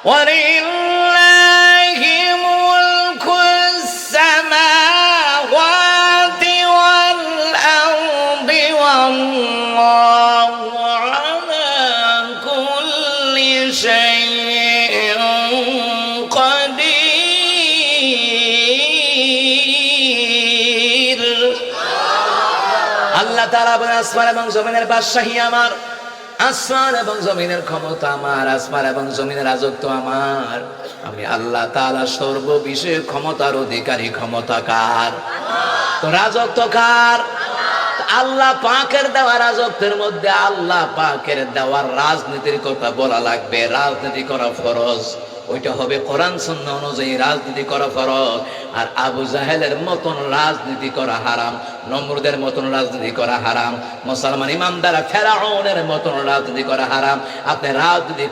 ওয়ালিল্লাহি মুলকুস সামাওয়াতি ওয়াল আরদি ওয়াল্লাহু আলা কুল্লি শাইইন কাদির। আল্লাহ তাআলা বলেন, আসমান এবং জমিনের বাদশাহী আমার, আসমান এবং জমিনের ক্ষমতা আমার, আসমান এবং জমিনের রাজত্ব আমার। আমি আল্লাহ তাআলা সর্ববিষয়ে ক্ষমতার অধিকারী। ক্ষমতা কার? তো রাজত্ব কার? আল্লাহ পাকের দেওয়া রাজত্বের মধ্যে আল্লাহ পাকের দেওয়ার রাজনীতির কথা বলা লাগবে। রাজনীতি করা ফরজ, ওইটা হবে কোরআন সুন্নাহ অনুযায়ী রাজনীতি করা ফরজ। আর আবু জাহেলের মতন রাজনীতি করা হারাম, নমরুদের মতন রাজনীতি করা হারাম, মুসলমান ইমানদার ফেরাউনের মতন রাজনীতি করা হারাম। আপনি রাজনীতি